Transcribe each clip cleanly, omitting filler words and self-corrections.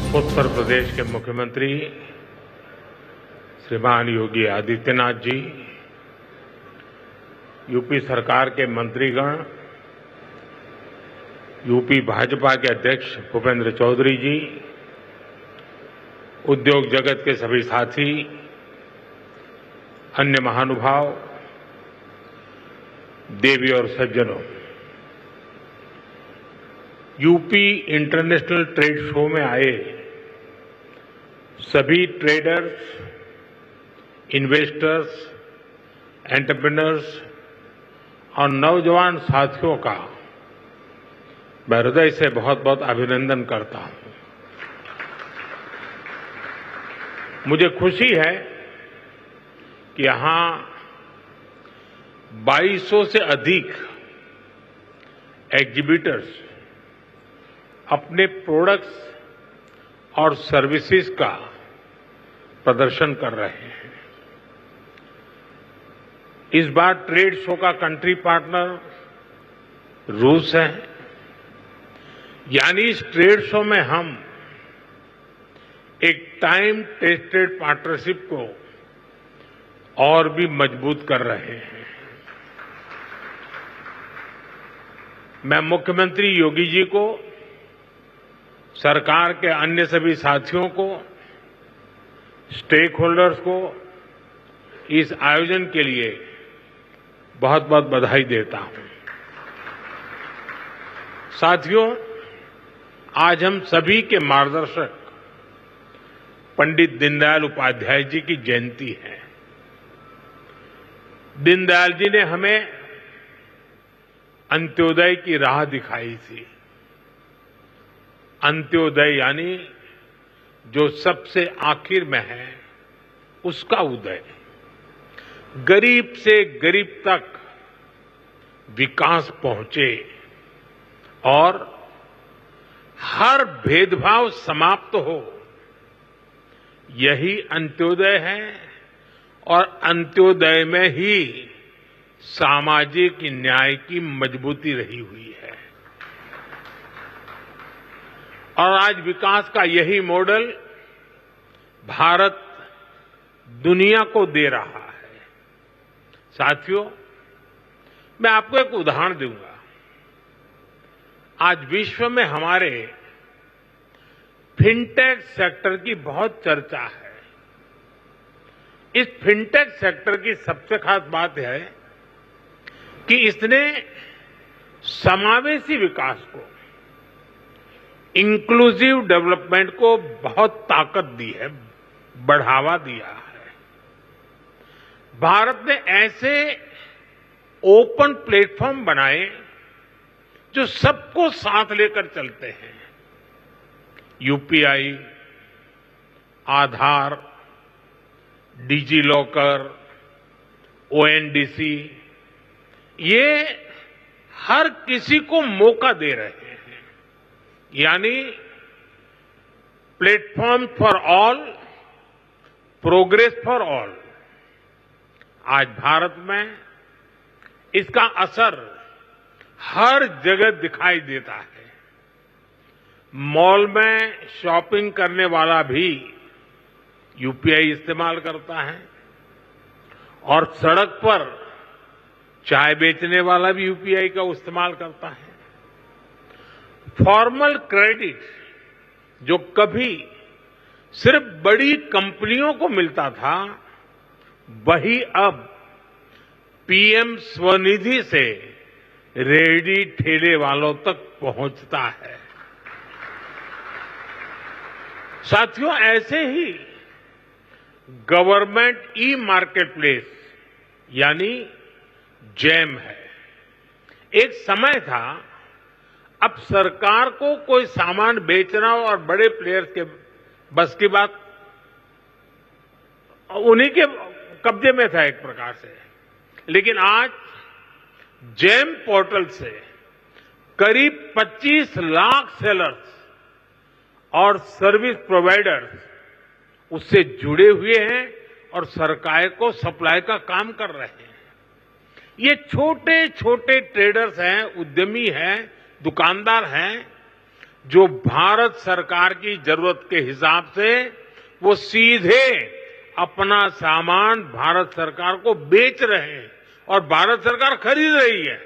उत्तर प्रदेश के मुख्यमंत्री श्रीमान योगी आदित्यनाथ जी, यूपी सरकार के मंत्रीगण, यूपी भाजपा के अध्यक्ष भूपेंद्र चौधरी जी, उद्योग जगत के सभी साथी, अन्य महानुभाव, देवी और सज्जनों, यूपी इंटरनेशनल ट्रेड शो में आए सभी ट्रेडर्स, इन्वेस्टर्स, एंटरप्रेन्योर्स और नौजवान साथियों का मैं हृदय से बहुत बहुत अभिनंदन करता हूं। मुझे खुशी है कि यहां 2200 से अधिक एग्जीबिटर्स अपने प्रोडक्ट्स और सर्विसेज का प्रदर्शन कर रहे हैं। इस बार ट्रेड शो का कंट्री पार्टनर रूस है, यानी इस ट्रेड शो में हम एक टाइम टेस्टेड पार्टनरशिप को और भी मजबूत कर रहे हैं। मैं मुख्यमंत्री योगी जी को, सरकार के अन्य सभी साथियों को, स्टेक होल्डर्स को इस आयोजन के लिए बहुत बहुत बधाई देता हूं। साथियों, आज हम सभी के मार्गदर्शक पंडित दीनदयाल उपाध्याय जी की जयंती है। दीनदयाल जी ने हमें अंत्योदय की राह दिखाई थी। अंत्योदय यानी जो सबसे आखिर में है उसका उदय, गरीब से गरीब तक विकास पहुंचे और हर भेदभाव समाप्त हो, यही अंत्योदय है। और अंत्योदय में ही सामाजिक न्याय की मजबूती रही हुई है। और आज विकास का यही मॉडल भारत दुनिया को दे रहा है। साथियों, मैं आपको एक उदाहरण दूंगा। आज विश्व में हमारे फिनटेक सेक्टर की बहुत चर्चा है। इस फिनटेक सेक्टर की सबसे खास बात है कि इसने समावेशी विकास को, इंक्लूसिव डेवलपमेंट को बहुत ताकत दी है, बढ़ावा दिया है। भारत ने ऐसे ओपन प्लेटफॉर्म बनाए जो सबको साथ लेकर चलते हैं। यूपीआई, आधार, डिजी लॉकर, ओएनडीसी, ये हर किसी को मौका दे रहे हैं। यानी platform for all, progress for all. आज भारत में इसका असर हर जगह दिखाई देता है। मॉल में शॉपिंग करने वाला भी यूपीआई इस्तेमाल करता है और सड़क पर चाय बेचने वाला भी यूपीआई का इस्तेमाल करता है। फॉर्मल क्रेडिट जो कभी सिर्फ बड़ी कंपनियों को मिलता था, वही अब पीएम स्वनिधि से रेहड़ी ठेले वालों तक पहुंचता है। साथियों, ऐसे ही गवर्नमेंट ई मार्केटप्लेस यानी जैम है। एक समय था, अब सरकार को कोई सामान बेचना और बड़े प्लेयर्स के बस की बात, उन्हीं के कब्जे में था एक प्रकार से। लेकिन आज जैम पोर्टल से करीब 25 लाख सेलर्स और सर्विस प्रोवाइडर्स उससे जुड़े हुए हैं और सरकार को सप्लाई का काम कर रहे हैं। ये छोटे छोटे ट्रेडर्स हैं, उद्यमी हैं, दुकानदार हैं, जो भारत सरकार की जरूरत के हिसाब से वो सीधे अपना सामान भारत सरकार को बेच रहे हैं और भारत सरकार खरीद रही है।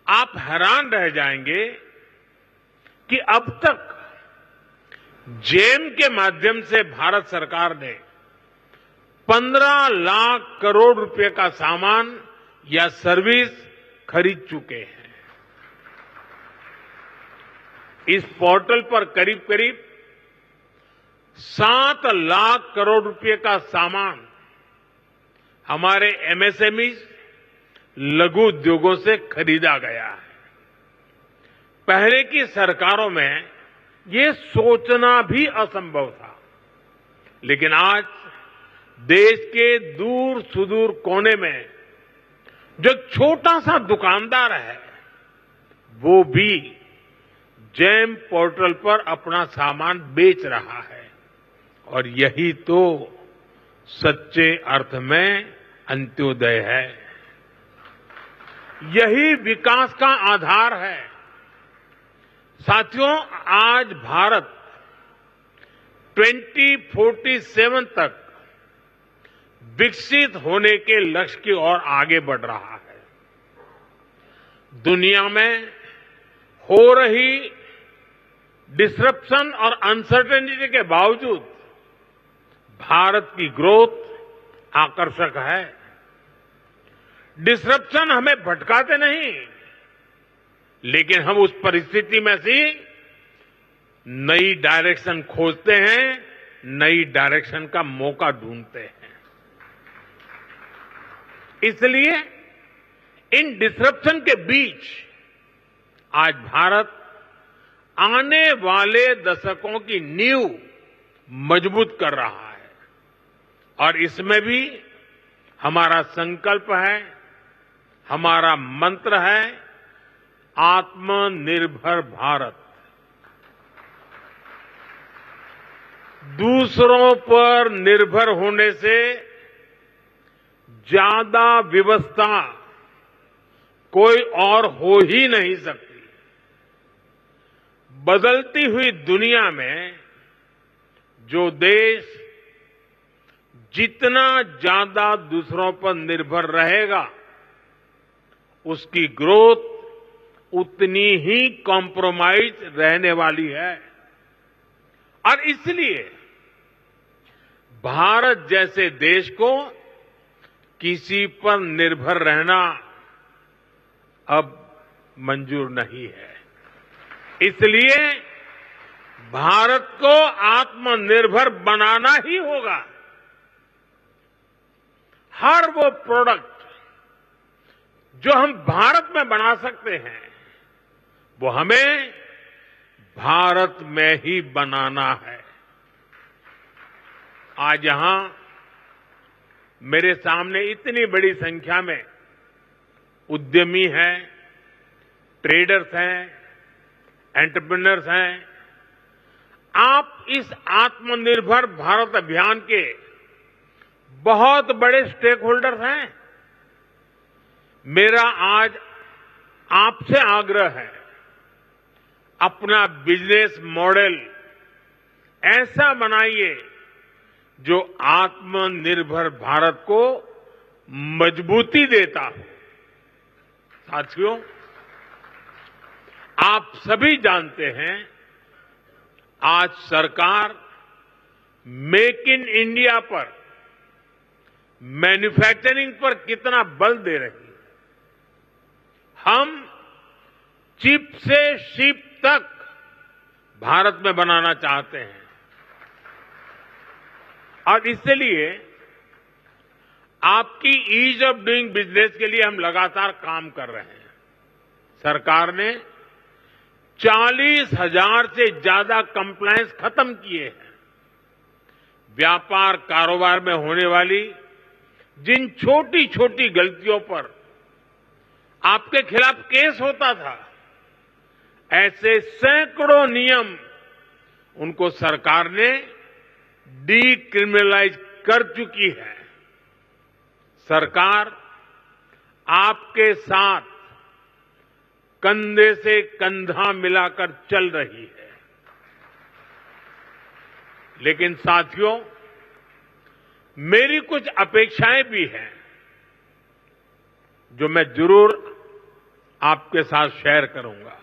आप हैरान रह जाएंगे कि अब तक जेम के माध्यम से भारत सरकार ने 15 लाख करोड़ रुपए का सामान या सर्विस खरीद चुके हैं। इस पोर्टल पर करीब करीब 7 लाख करोड़ रुपए का सामान हमारे एमएसएमई लघु उद्योगों से खरीदा गया है। पहले की सरकारों में ये सोचना भी असंभव था, लेकिन आज देश के दूर सुदूर कोने में जो छोटा सा दुकानदार है वो भी जेम पोर्टल पर अपना सामान बेच रहा है और यही तो सच्चे अर्थ में अंत्योदय है। यही विकास का आधार है। साथियों, आज भारत 2047 तक विकसित होने के लक्ष्य की ओर आगे बढ़ रहा है। दुनिया में हो रही डिसरप्शन और अनसर्टेनिटी के बावजूद भारत की ग्रोथ आकर्षक है। डिसरप्शन हमें भटकाते नहीं, लेकिन हम उस परिस्थिति में से नई डायरेक्शन खोजते हैं, नई डायरेक्शन का मौका ढूंढते हैं। इसलिए इन डिसरप्शन के बीच आज भारत आने वाले दशकों की नींव मजबूत कर रहा है और इसमें भी हमारा संकल्प है, हमारा मंत्र है आत्मनिर्भर भारत। दूसरों पर निर्भर होने से ज्यादा व्यवस्था कोई और हो ही नहीं सकती। बदलती हुई दुनिया में जो देश जितना ज्यादा दूसरों पर निर्भर रहेगा उसकी ग्रोथ उतनी ही कॉम्प्रोमाइज रहने वाली है और इसलिए भारत जैसे देश को किसी पर निर्भर रहना अब मंजूर नहीं है। इसलिए भारत को आत्मनिर्भर बनाना ही होगा। हर वो प्रोडक्ट जो हम भारत में बना सकते हैं वो हमें भारत में ही बनाना है। आज यहां मेरे सामने इतनी बड़ी संख्या में उद्यमी हैं, ट्रेडर्स हैं, एंटरप्रेन्योर्स हैं। आप इस आत्मनिर्भर भारत अभियान के बहुत बड़े स्टेक होल्डर्स हैं। मेरा आज आपसे आग्रह है, अपना बिजनेस मॉडल ऐसा बनाइए जो आत्मनिर्भर भारत को मजबूती देता हो। साथियों, आप सभी जानते हैं आज सरकार मेक इन इंडिया पर, मैन्युफैक्चरिंग पर कितना बल दे रही है। हम चिप से शिप तक भारत में बनाना चाहते हैं और इसलिए आपकी ईज ऑफ डूइंग बिजनेस के लिए हम लगातार काम कर रहे हैं। सरकार ने 40,000 से ज्यादा कंप्लायंस खत्म किए हैं। व्यापार कारोबार में होने वाली जिन छोटी छोटी गलतियों पर आपके खिलाफ केस होता था, ऐसे सैकड़ों नियम उनको सरकार ने डीक्रिमिनलाइज कर चुकी है। सरकार आपके साथ कंधे से कंधा मिलाकर चल रही है। लेकिन साथियों, मेरी कुछ अपेक्षाएं भी हैं जो मैं जरूर आपके साथ शेयर करूंगा।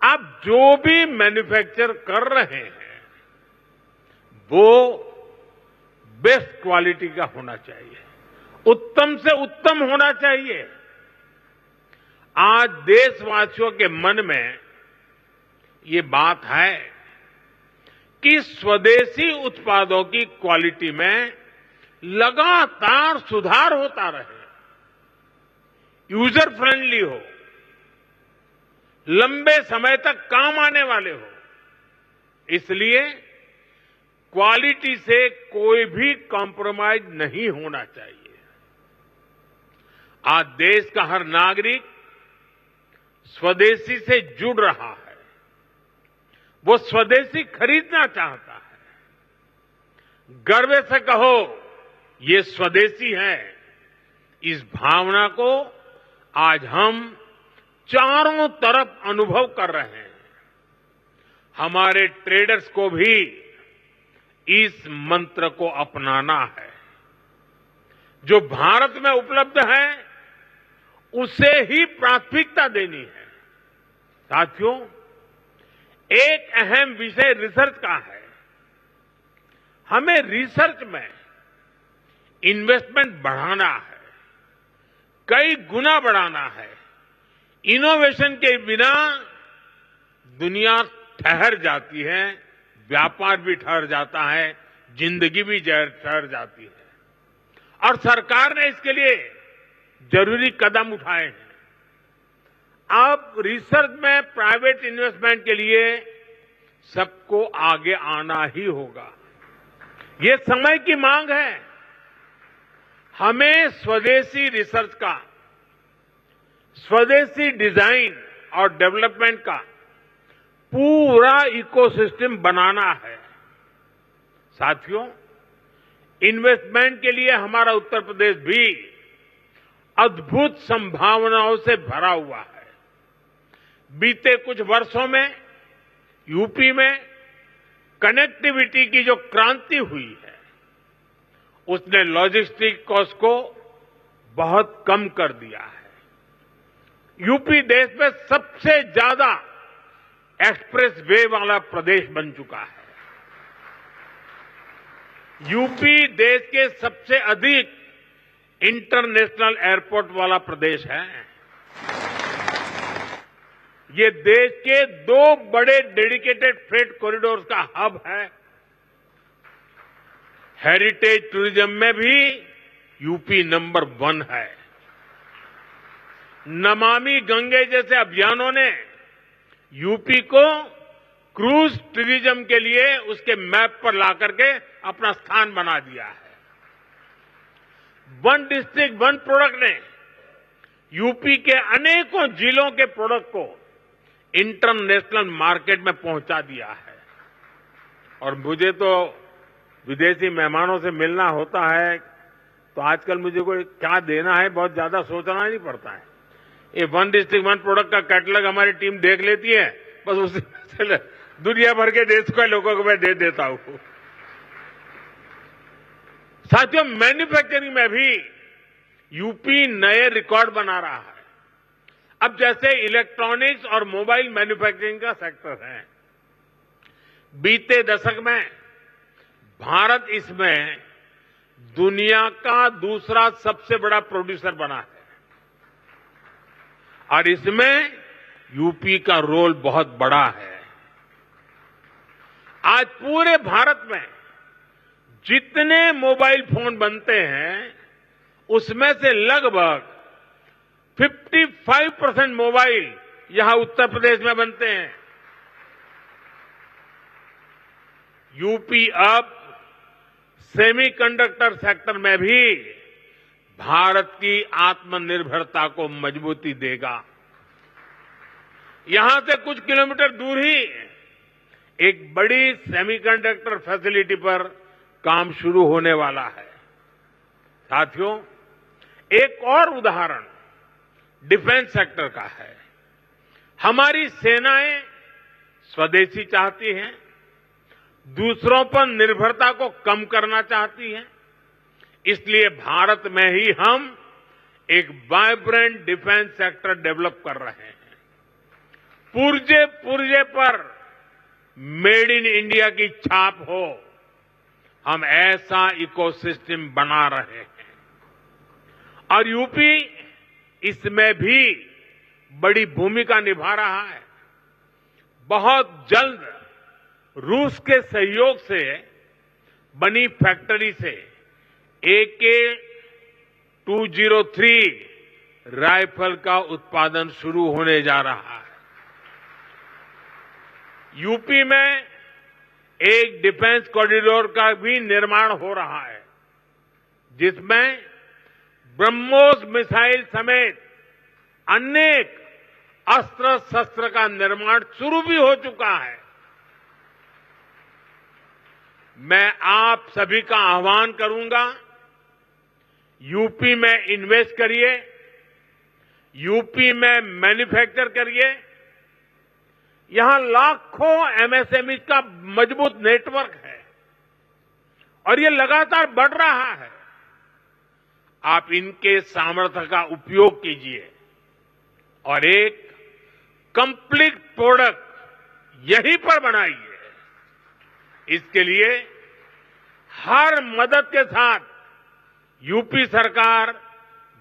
आप जो भी मैन्युफैक्चर कर रहे हैं वो बेस्ट क्वालिटी का होना चाहिए, उत्तम से उत्तम होना चाहिए। आज देशवासियों के मन में ये बात है कि स्वदेशी उत्पादों की क्वालिटी में लगातार सुधार होता रहे, यूजर फ्रेंडली हो, लंबे समय तक काम आने वाले हो। इसलिए क्वालिटी से कोई भी कॉम्प्रोमाइज नहीं होना चाहिए। आज देश का हर नागरिक स्वदेशी से जुड़ रहा है, वो स्वदेशी खरीदना चाहता है। गर्व से कहो ये स्वदेशी है। इस भावना को आज हम चारों तरफ अनुभव कर रहे हैं। हमारे ट्रेडर्स को भी इस मंत्र को अपनाना है। जो भारत में उपलब्ध है उसे ही प्राथमिकता देनी है। साथियों, एक अहम विषय रिसर्च का है। हमें रिसर्च में इन्वेस्टमेंट बढ़ाना है, कई गुना बढ़ाना है। इनोवेशन के बिना दुनिया ठहर जाती है, व्यापार भी ठहर जाता है, जिंदगी भी ठहर जाती है। और सरकार ने इसके लिए जरूरी कदम उठाए हैं। अब रिसर्च में प्राइवेट इन्वेस्टमेंट के लिए सबको आगे आना ही होगा। ये समय की मांग है। हमें स्वदेशी रिसर्च का, स्वदेशी डिजाइन और डेवलपमेंट का पूरा इकोसिस्टम बनाना है। साथियों, इन्वेस्टमेंट के लिए हमारा उत्तर प्रदेश भी अद्भुत संभावनाओं से भरा हुआ है। बीते कुछ वर्षों में यूपी में कनेक्टिविटी की जो क्रांति हुई है उसने लॉजिस्टिक कॉस्ट को बहुत कम कर दिया है। यूपी देश में सबसे ज्यादा एक्सप्रेस वे वाला प्रदेश बन चुका है। यूपी देश के सबसे अधिक इंटरनेशनल एयरपोर्ट वाला प्रदेश है। ये देश के 2 बड़े डेडिकेटेड फ्रेट कॉरिडोर्स का हब है। हेरिटेज टूरिज्म में भी यूपी नंबर 1 है। नमामि गंगे जैसे अभियानों ने यूपी को क्रूज टूरिज्म के लिए उसके मैप पर ला करके अपना स्थान बना दिया है। वन डिस्ट्रिक्ट वन प्रोडक्ट ने यूपी के अनेकों जिलों के प्रोडक्ट को इंटरनेशनल मार्केट में पहुंचा दिया है। और मुझे तो विदेशी मेहमानों से मिलना होता है तो आजकल मुझे कोई क्या देना है बहुत ज्यादा सोचना नहीं पड़ता है। ये वन डिस्ट्रिक्ट वन प्रोडक्ट का कैटलॉग हमारी टीम देख लेती है, बस उसी दुनिया भर के देश के लोगों को मैं दे देता हूं। साथियों, मैन्युफैक्चरिंग में भी यूपी नए रिकॉर्ड बना रहा है। अब जैसे इलेक्ट्रॉनिक्स और मोबाइल मैन्युफैक्चरिंग का सेक्टर है, बीते दशक में भारत इसमें दुनिया का दूसरा सबसे बड़ा प्रोड्यूसर बना है और इसमें यूपी का रोल बहुत बड़ा है। आज पूरे भारत में जितने मोबाइल फोन बनते हैं उसमें से लगभग 55% मोबाइल यहां उत्तर प्रदेश में बनते हैं। यूपी अब सेमीकंडक्टर सेक्टर में भी भारत की आत्मनिर्भरता को मजबूती देगा। यहां से कुछ किलोमीटर दूर ही एक बड़ी सेमीकंडक्टर फैसिलिटी पर काम शुरू होने वाला है। साथियों, एक और उदाहरण डिफेंस सेक्टर का है। हमारी सेनाएं स्वदेशी चाहती हैं, दूसरों पर निर्भरता को कम करना चाहती हैं। इसलिए भारत में ही हम एक वाइब्रेंट डिफेंस सेक्टर डेवलप कर रहे हैं। पुर्जे पुर्जे पर मेड इन इंडिया की छाप हो, हम ऐसा इकोसिस्टम बना रहे हैं और यूपी इसमें भी बड़ी भूमिका निभा रहा है। बहुत जल्द रूस के सहयोग से बनी फैक्ट्री से AK-203 राइफल का उत्पादन शुरू होने जा रहा है। यूपी में एक डिफेंस कॉरिडोर का भी निर्माण हो रहा है, जिसमें ब्रह्मोस मिसाइल समेत अनेक अस्त्र शस्त्र का निर्माण शुरू भी हो चुका है। मैं आप सभी का आह्वान करूंगा, यूपी में इन्वेस्ट करिए, यूपी में मैन्युफैक्चर करिए। यहां लाखों एमएसएमई का मजबूत नेटवर्क है और ये लगातार बढ़ रहा है। आप इनके सामर्थ्य का उपयोग कीजिए और एक कंप्लीट प्रोडक्ट यहीं पर बनाइए। इसके लिए हर मदद के साथ यूपी सरकार,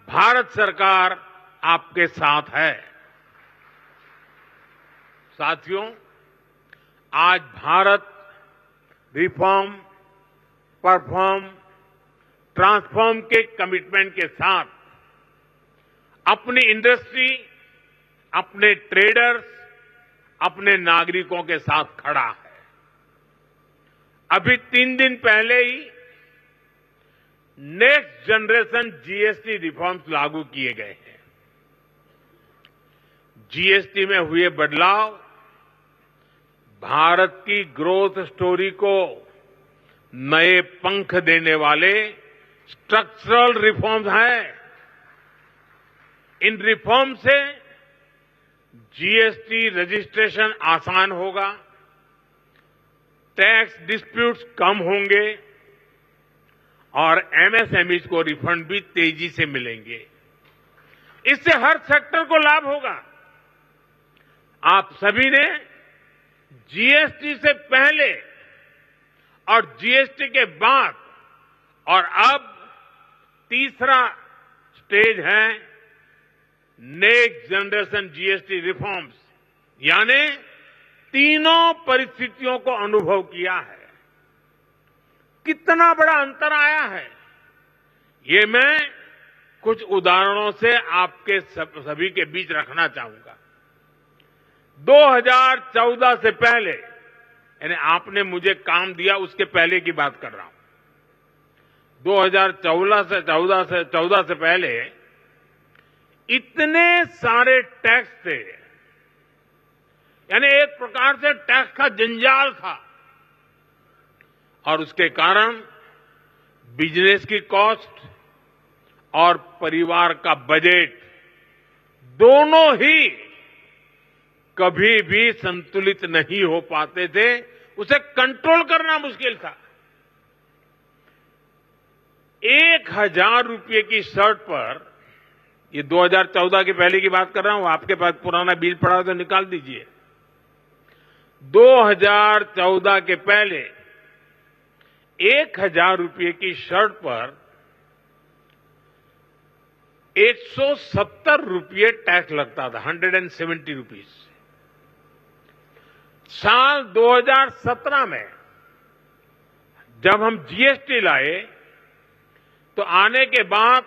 भारत सरकार आपके साथ है। साथियों, आज भारत रिफॉर्म, परफॉर्म, ट्रांसफॉर्म के कमिटमेंट के साथ अपनी इंडस्ट्री, अपने ट्रेडर्स, अपने नागरिकों के साथ खड़ा है। अभी 3 दिन पहले ही नेक्स्ट जनरेशन जीएसटी रिफॉर्म्स लागू किए गए हैं। जीएसटी में हुए बदलाव भारत की ग्रोथ स्टोरी को नए पंख देने वाले स्ट्रक्चरल रिफॉर्म्स हैं। इन रिफॉर्म से जीएसटी रजिस्ट्रेशन आसान होगा, टैक्स डिस्प्यूट्स कम होंगे और एमएसएमईज को रिफंड भी तेजी से मिलेंगे। इससे हर सेक्टर को लाभ होगा। आप सभी ने जीएसटी से पहले और जीएसटी के बाद और अब तीसरा स्टेज है नेक्स्ट जनरेशन जीएसटी रिफॉर्म्स, यानी तीनों परिस्थितियों को अनुभव किया है। कितना बड़ा अंतर आया है, ये मैं कुछ उदाहरणों से आपके सभी के बीच रखना चाहूंगा। 2014 से पहले, यानी आपने मुझे काम दिया उसके पहले की बात कर रहा हूं। 2014 से पहले इतने सारे टैक्स थे, यानी एक प्रकार से टैक्स का जंजाल था और उसके कारण बिजनेस की कॉस्ट और परिवार का बजट दोनों ही कभी भी संतुलित नहीं हो पाते थे। उसे कंट्रोल करना मुश्किल था। 1000 रुपये की शर्ट पर, ये 2014 के पहले की बात कर रहा हूं, आपके पास पुराना बिल पड़ा हो तो निकाल दीजिए। 2014 के पहले 1000 रुपये की शर्ट पर 170 रुपये टैक्स लगता था, 170 रुपीज। साल 2017 में जब हम जीएसटी लाए तो आने के बाद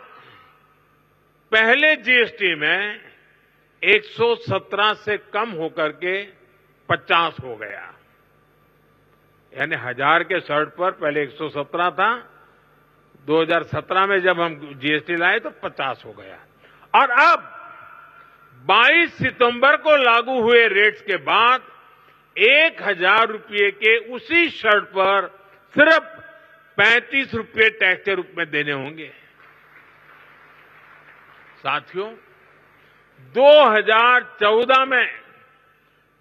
पहले जीएसटी में 117 से कम होकर के 50 हो गया। यानी 1000 के शर्ट पर पहले 117 था, 2017 में जब हम जीएसटी लाए तो 50 हो गया। और अब 22 सितंबर को लागू हुए रेट्स के बाद 1000 रुपये के उसी शर्ट पर सिर्फ 35 रुपये टैक्स के रूप में देने होंगे। साथियों, 2014 में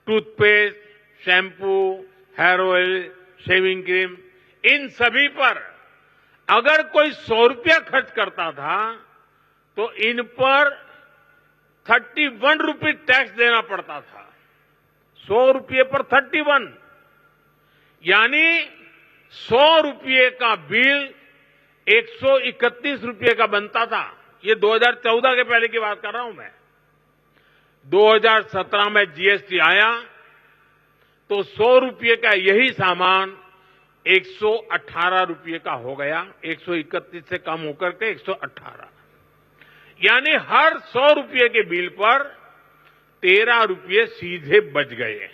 toothpaste, shampoo, hair oil, shaving cream, इन सभी पर अगर कोई 100 रुपया खर्च करता था तो इन पर 31 रुपये टैक्स देना पड़ता था। 100 रुपये पर 31, यानी 100 रुपये का बिल 131 रुपये का बनता था। ये 2014 के पहले की बात कर रहा हूं मैं। 2017 में जीएसटी आया तो 100 रुपये का यही सामान 118 रुपये का हो गया, 131 से कम होकर के 118, यानी हर 100 रुपये के बिल पर 13 रुपये सीधे बच गए।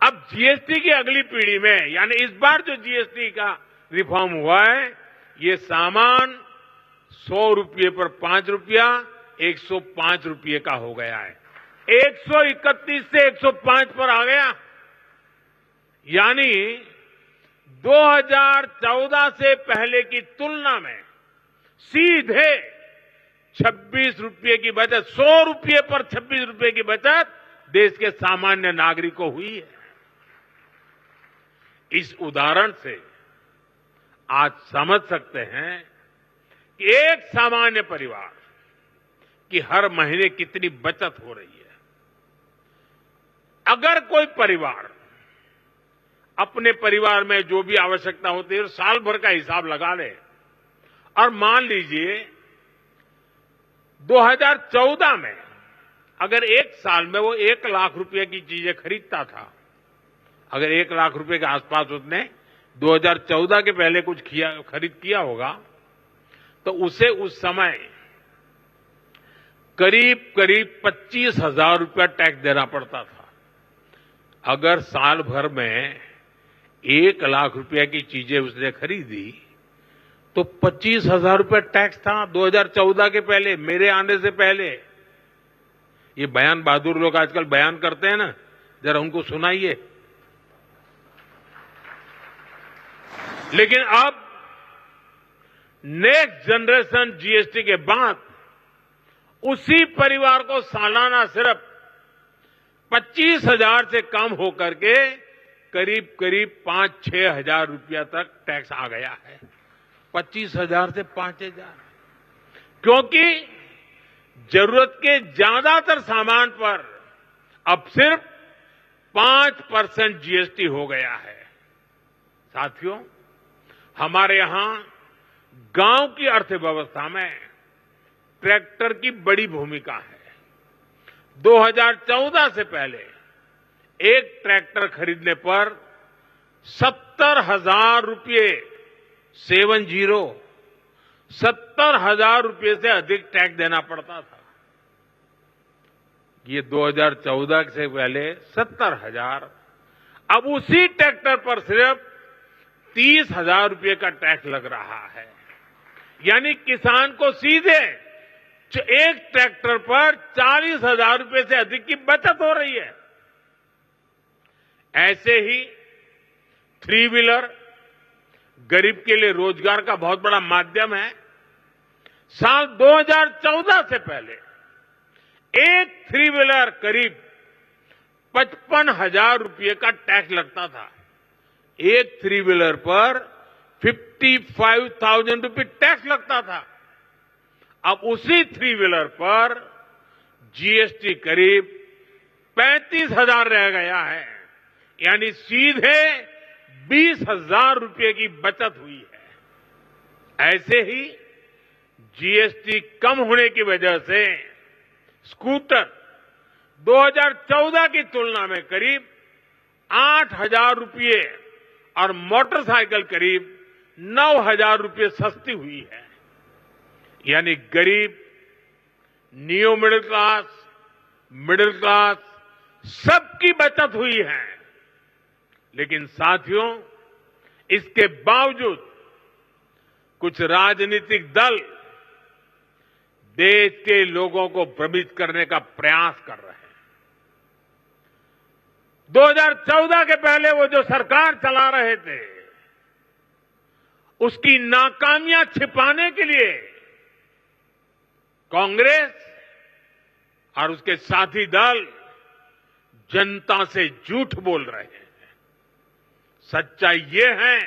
अब जीएसटी की अगली पीढ़ी में, यानी इस बार जो जीएसटी का रिफॉर्म हुआ है, ये सामान 100 रुपये पर 5 रुपया 105 रुपये का हो गया है। 131 से 105 पर आ गया, यानी 2014 से पहले की तुलना में सीधे 26 रुपये की बचत, 100 रुपये पर 26 रुपये की बचत देश के सामान्य नागरिक को हुई है। इस उदाहरण से आज समझ सकते हैं कि एक सामान्य परिवार की हर महीने कितनी बचत हो रही है। अगर कोई परिवार अपने परिवार में जो भी आवश्यकता होती है साल भर का हिसाब लगा ले, और मान लीजिए 2014 में अगर एक साल में वो 1 लाख रुपए की चीजें खरीदता था, अगर 1 लाख रुपए के आसपास उसने 2014 के पहले कुछ खरीद किया होगा, तो उसे उस समय करीब 25,000 रुपया टैक्स देना पड़ता था। अगर साल भर में 1 लाख रुपए की चीजें उसने खरीदी तो 25,000 रुपये टैक्स था 2014 के पहले, मेरे आने से पहले। ये बयान बहादुर लोग आजकल बयान करते हैं ना, जरा उनको सुनाइए। लेकिन अब नेक्स्ट जनरेशन जीएसटी के बाद उसी परिवार को सालाना सिर्फ 25,000 से कम होकर के करीब 5-6 हजार रुपया तक टैक्स आ गया है। 25,000 से 5,000, क्योंकि जरूरत के ज्यादातर सामान पर अब सिर्फ 5% जीएसटी हो गया है। साथियों, हमारे यहां गांव की अर्थव्यवस्था में ट्रैक्टर की बड़ी भूमिका है। 2014 से पहले एक ट्रैक्टर खरीदने पर 70,000 रुपये 70,000 रुपये से अधिक टैक्स देना पड़ता था। ये 2014 से पहले 70,000, अब उसी ट्रैक्टर पर सिर्फ 30,000 रुपये का टैक्स लग रहा है। यानी किसान को सीधे एक ट्रैक्टर पर 40,000 रुपये से अधिक की बचत हो रही है। ऐसे ही 3 व्हीलर गरीब के लिए रोजगार का बहुत बड़ा माध्यम है। साल 2014 से पहले एक 3 व्हीलर करीब 55,000 रुपये का टैक्स लगता था। एक 3 व्हीलर पर 55,000 रुपये टैक्स लगता था। अब उसी 3 व्हीलर पर जीएसटी करीब 35,000 रह गया है, यानी सीधे 20,000 रुपये की बचत हुई है। ऐसे ही जीएसटी कम होने की वजह से स्कूटर 2014 की तुलना में करीब 8,000 रुपये और मोटरसाइकिल करीब 9,000 रुपये सस्ती हुई है। यानी गरीब, नियो मिडिल क्लास सबकी बचत हुई है। लेकिन साथियों, इसके बावजूद कुछ राजनीतिक दल देश के लोगों को भ्रमित करने का प्रयास कर रहे हैं। 2014 के पहले वो जो सरकार चला रहे थे, उसकी नाकामियां छिपाने के लिए कांग्रेस और उसके साथी दल जनता से झूठ बोल रहे हैं। सच्चाई ये है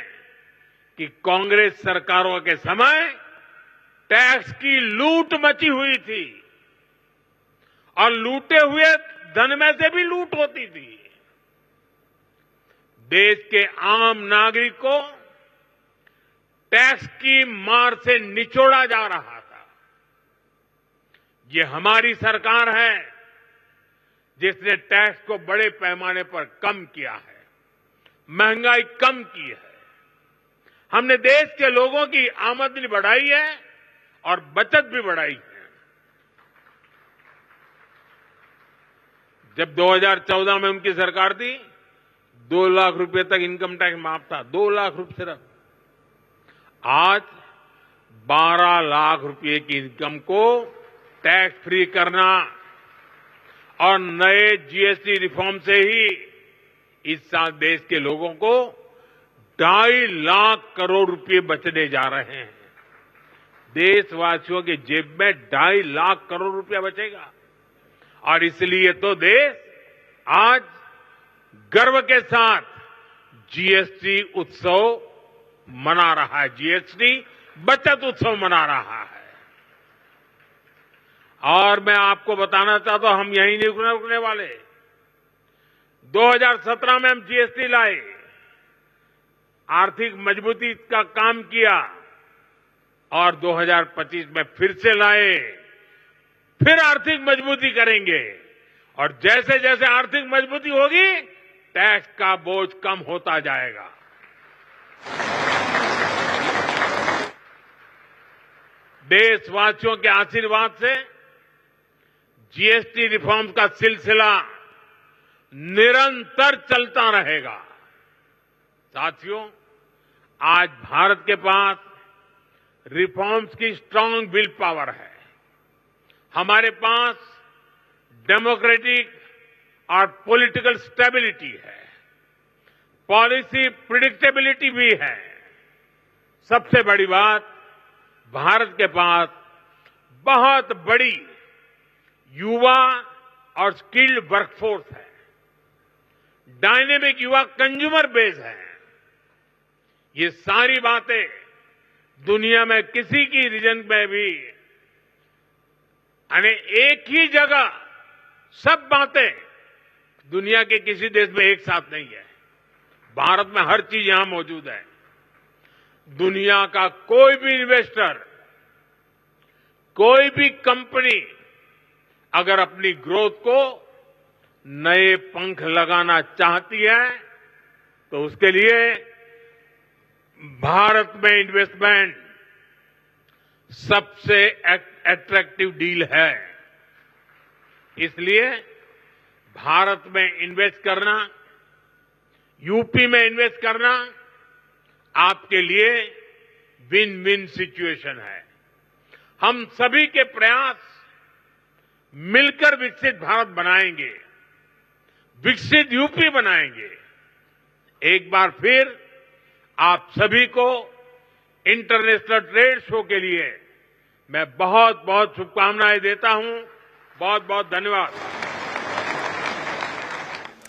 कि कांग्रेस सरकारों के समय टैक्स की लूट मची हुई थी और लूटे हुए धन में से भी लूट होती थी। देश के आम नागरिक को टैक्स की मार से निचोड़ा जा रहा था। ये हमारी सरकार है जिसने टैक्स को बड़े पैमाने पर कम किया है, महंगाई कम की है। हमने देश के लोगों की आमदनी बढ़ाई है और बचत भी बढ़ाई है। जब 2014 में उनकी सरकार थी, 2 लाख रुपए तक इनकम टैक्स माफ था, 2 लाख रुपए सिर्फ। आज 12 लाख रुपए की इनकम को टैक्स फ्री करना और नए जीएसटी रिफॉर्म से ही इस साल देश के लोगों को 2.5 लाख करोड़ रुपए बचने जा रहे हैं। देशवासियों की जेब में 2.5 लाख करोड़ रुपया बचेगा और इसलिए तो देश आज गर्व के साथ जीएसटी उत्सव मना रहा है, जीएसटी बचत उत्सव मना रहा है। और मैं आपको बताना चाहता हूं, हम यहीं नहीं रुकने वाले। 2017 में हम जीएसटी लाए, आर्थिक मजबूती का काम किया और 2025 में फिर से लाए, फिर आर्थिक मजबूती करेंगे और जैसे जैसे आर्थिक मजबूती होगी टैक्स का बोझ कम होता जाएगा। देशवासियों के आशीर्वाद से जीएसटी रिफॉर्म का सिलसिला निरंतर चलता रहेगा। साथियों, आज भारत के पास रिफॉर्म्स की स्ट्रांग विल पावर है। हमारे पास डेमोक्रेटिक और पॉलिटिकल स्टेबिलिटी है, पॉलिसी प्रिडिक्टेबिलिटी भी है। सबसे बड़ी बात, भारत के पास बहुत बड़ी युवा और स्किल्ड वर्कफोर्स है, डायनेमिक युवा कंज्यूमर बेस है। ये सारी बातें दुनिया में किसी की रीजन में भी यानी एक ही जगह सब बातें दुनिया के किसी देश में एक साथ नहीं है। भारत में हर चीज यहां मौजूद है। दुनिया का कोई भी इन्वेस्टर, कोई भी कंपनी अगर अपनी ग्रोथ को नए पंख लगाना चाहती है तो उसके लिए भारत में इन्वेस्टमेंट सबसे अट्रैक्टिव डील है। इसलिए भारत में इन्वेस्ट करना, यूपी में इन्वेस्ट करना आपके लिए विन विन सिचुएशन है। हम सभी के प्रयास मिलकर विकसित भारत बनाएंगे, विकसित यूपी बनाएंगे। एक बार फिर आप सभी को इंटरनेशनल ट्रेड शो के लिए मैं बहुत बहुत शुभकामनाएं देता हूं। बहुत बहुत धन्यवाद।